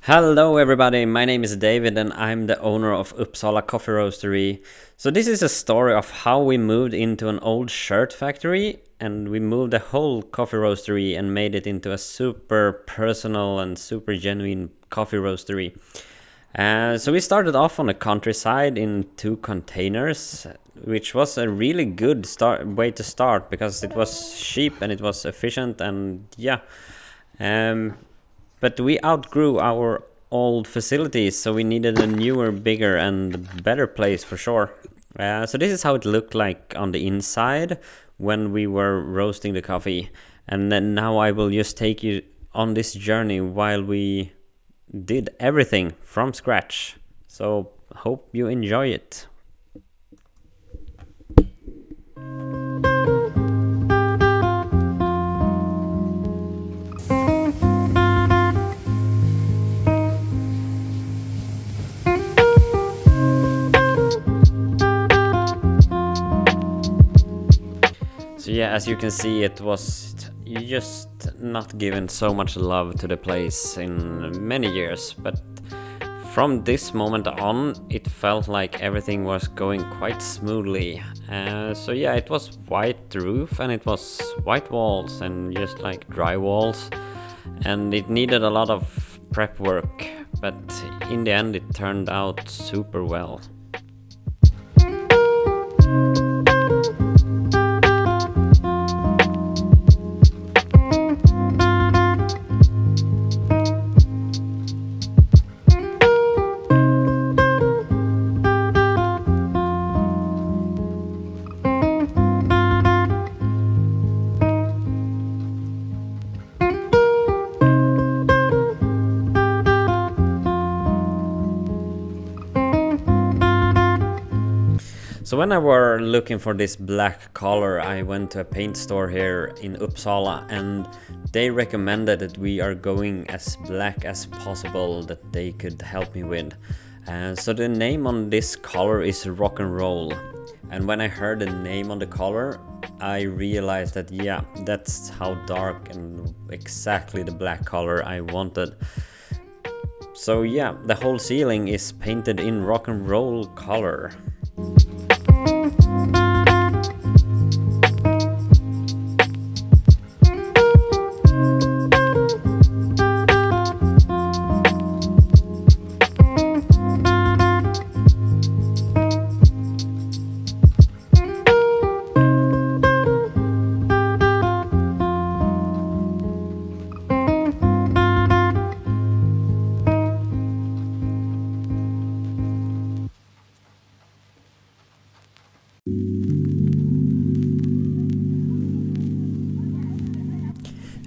Hello everybody, my name is David and I'm the owner of Uppsala Coffee Roastery. So this is a story of how we moved into an old shirt factory and we moved the whole coffee roastery and made it into a super personal and super genuine coffee roastery. So we started off on the countryside in 2 containers, which was a really good way to start because it was cheap and it was efficient and yeah. But we outgrew our old facilities, so we needed a newer, bigger and better place for sure. So this is how it looked like on the inside when we were roasting the coffee. And then now I will just take you on this journey while we did everything from scratch. So hope you enjoy it. So yeah, as you can see, it was just not given so much love to the place in many years, but from this moment on it felt like everything was going quite smoothly. So yeah, it was white roof and it was white walls and just like dry walls, and it needed a lot of prep work, but in the end it turned out super well. So when I were looking for this black color, I went to a paint store here in Uppsala and they recommended that we are going as black as possible that they could help me with. So the name on this color is rock and roll. And when I heard the name on the color, I realized that yeah, that's how dark and exactly the black color I wanted. So yeah, the whole ceiling is painted in rock and roll color.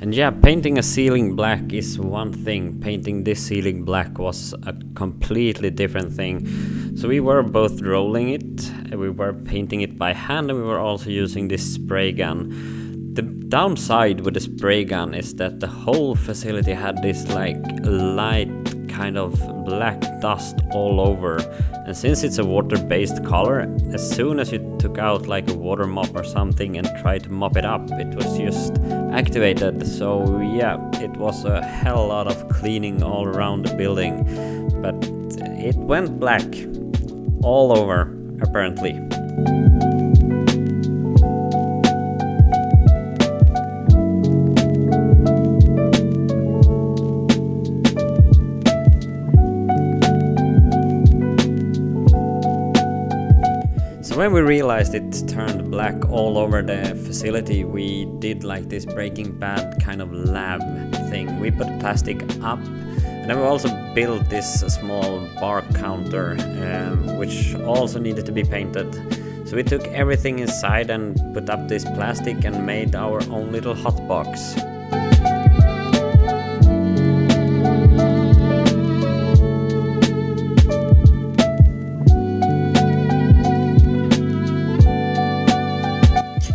And yeah, painting a ceiling black is one thing. Painting this ceiling black was a completely different thing. So we were both rolling it, we were painting it by hand, and we were also using this spray gun. The downside with the spray gun is that the whole facility had this like light kind of black dust all over. And since it's a water-based color, as soon as you took out like a water mop or something and tried to mop it up, it was just activated. So yeah, it was a hell lot of cleaning all around the building, but it went black all over apparently. When we realized it turned black all over the facility, we did like this Breaking Bad kind of lab thing. We put plastic up, and then we also built this small bar counter, which also needed to be painted. So we took everything inside and put up this plastic and made our own little hot box.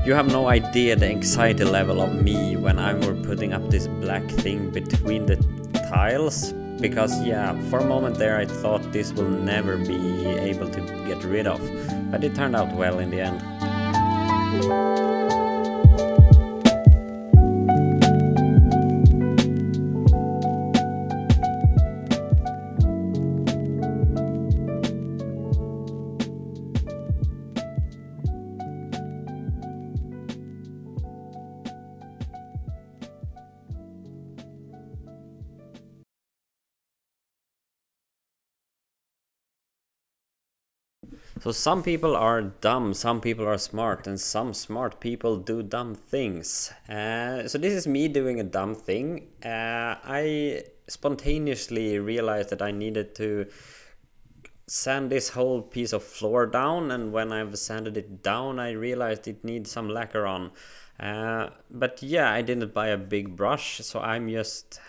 You have no idea the anxiety level of me when I were putting up this black thing between the tiles, because yeah, for a moment there I thought this will never be able to get rid of, but it turned out well in the end. So some people are dumb, some people are smart, and some smart people do dumb things. So this is me doing a dumb thing. I spontaneously realized that I needed to sand this whole piece of floor down, and when I've sanded it down I realized it needs some lacquer on. But yeah, I didn't buy a big brush, so I'm just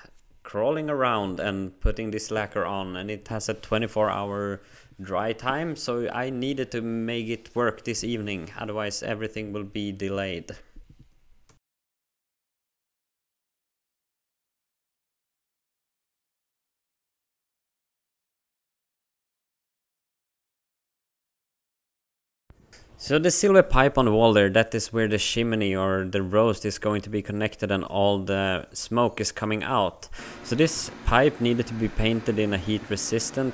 crawling around and putting this lacquer on, and it has a 24-hour dry time, so I needed to make it work this evening, otherwise everything will be delayed. So the silver pipe on the wall there, that is where the chimney or the roast is going to be connected and all the smoke is coming out. So this pipe needed to be painted in a heat resistant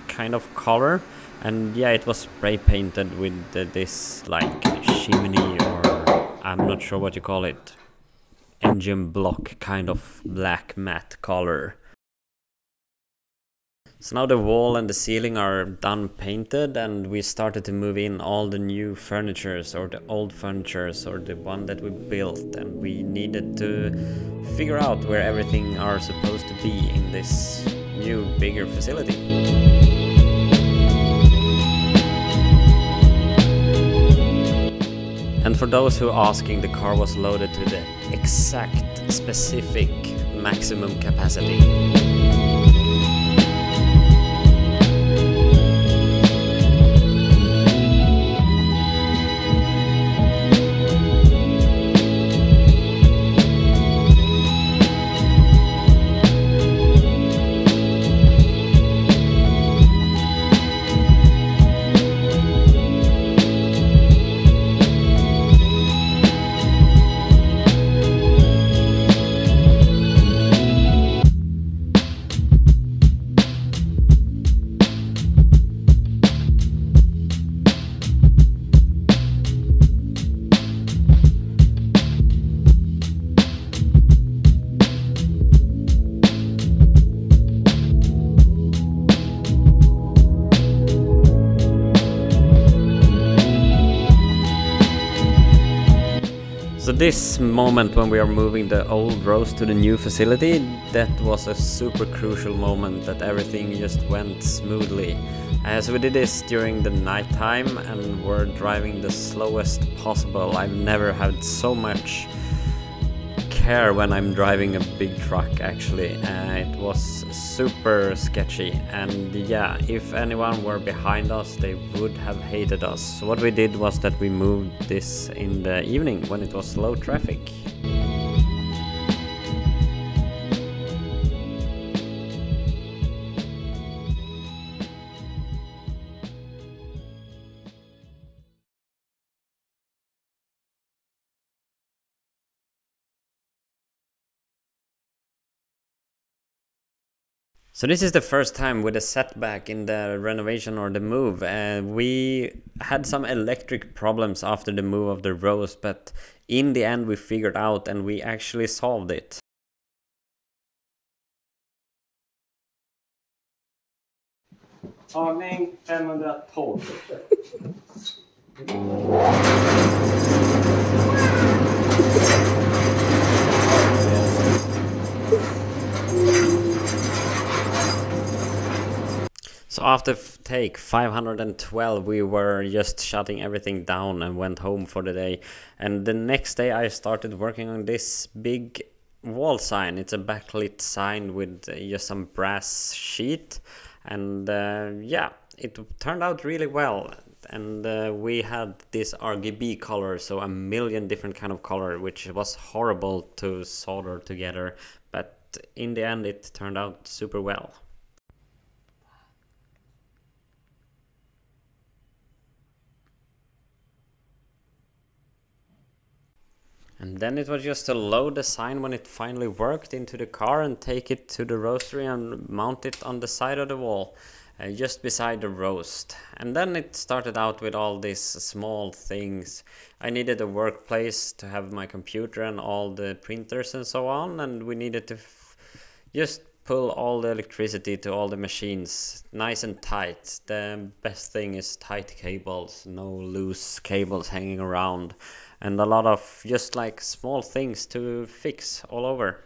kind of color, and yeah, it was spray painted with this like chimney, or I'm not sure what you call it, engine block kind of black matte color. So now the wall and the ceiling are done painted, and we started to move in all the new furnitures or the old furnitures or the one that we built, and we needed to figure out where everything are supposed to be in this new bigger facility. And for those who are asking, the car was loaded to the exact specific maximum capacity. So this moment when we are moving the old roast to the new facility, that was a super crucial moment that everything just went smoothly. So we did this during the night time and we're driving the slowest possible. I've never had so much care when I'm driving a big truck actually. It was super sketchy, and yeah, if anyone were behind us they would have hated us. So what we did was that we moved this in the evening when it was low traffic. So this is the first time with a setback in the renovation or the move. We had some electric problems after the move of the roast, but in the end we figured out and we actually solved it. Tagning 512. So after take 512 we were just shutting everything down and went home for the day. And the next day I started working on this big wall sign. It's a backlit sign with just some brass sheet, and yeah, it turned out really well. And we had this RGB color, so a million different kind of color, which was horrible to solder together, but in the end it turned out super well. And then it was just to load the sign when it finally worked into the car and take it to the roastery and mount it on the side of the wall, just beside the roast. And then it started out with all these small things. I needed a workplace to have my computer and all the printers and so on, and we needed to just pull all the electricity to all the machines nice and tight. The best thing is tight cables, no loose cables hanging around, and a lot of just like small things to fix all over.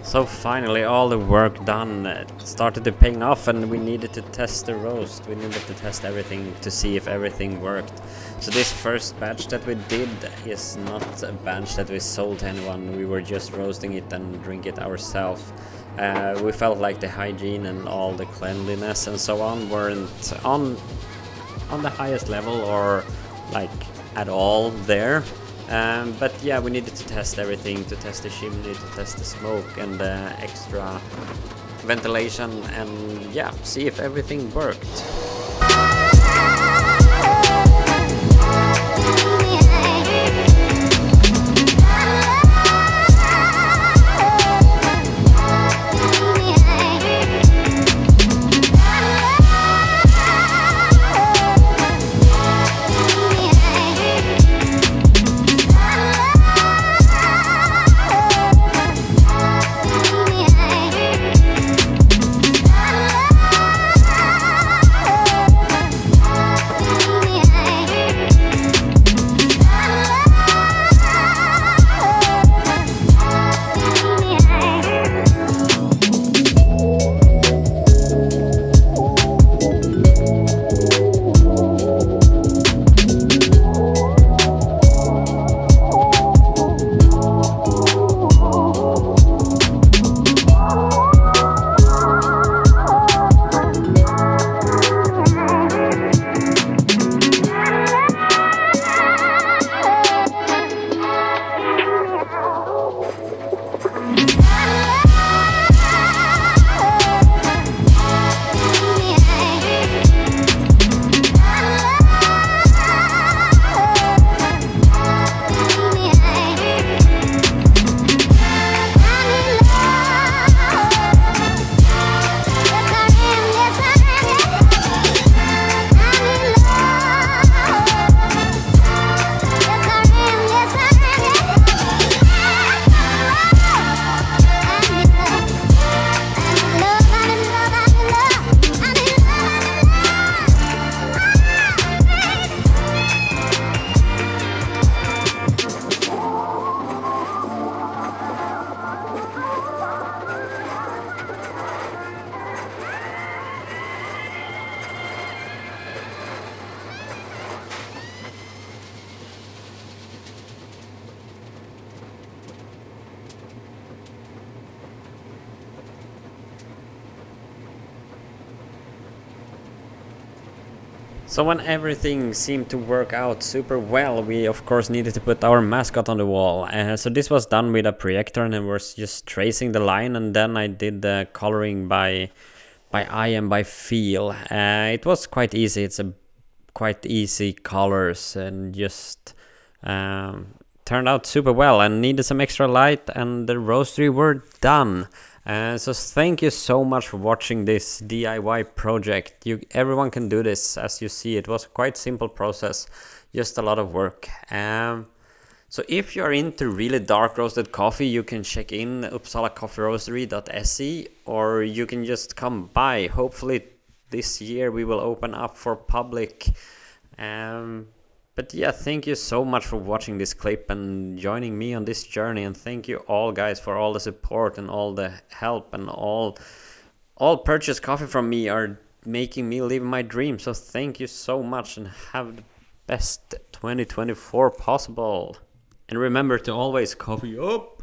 So finally all the work done started to paying off, and we needed to test the roast. We needed to test everything to see if everything worked. So this first batch that we did is not a batch that we sold to anyone. We were just roasting it and drink it ourselves. We felt like the hygiene and all the cleanliness and so on weren't on the highest level or like at all there. But yeah, we needed to test everything, to test the chimney, to test the smoke and the extra ventilation, and yeah, see if everything worked. So when everything seemed to work out super well, we of course needed to put our mascot on the wall. So this was done with a projector, and I was just tracing the line, and then I did the coloring by eye and by feel. It was quite easy. It's a quite easy colors, and just turned out super well, and needed some extra light, and the roastery were done. So thank you so much for watching this DIY project. Everyone can do this. As you see, it was a quite simple process, just a lot of work. So if you're into really dark roasted coffee, you can check in A Coffeeroastery-Diy, or you can just come by. Hopefully this year we will open up for public. But yeah, thank you so much for watching this clip and joining me on this journey, and thank you all guys for all the support and all the help, and all purchased coffee from me are making me live my dream. So thank you so much, and have the best 2024 possible. And remember to always coffee up.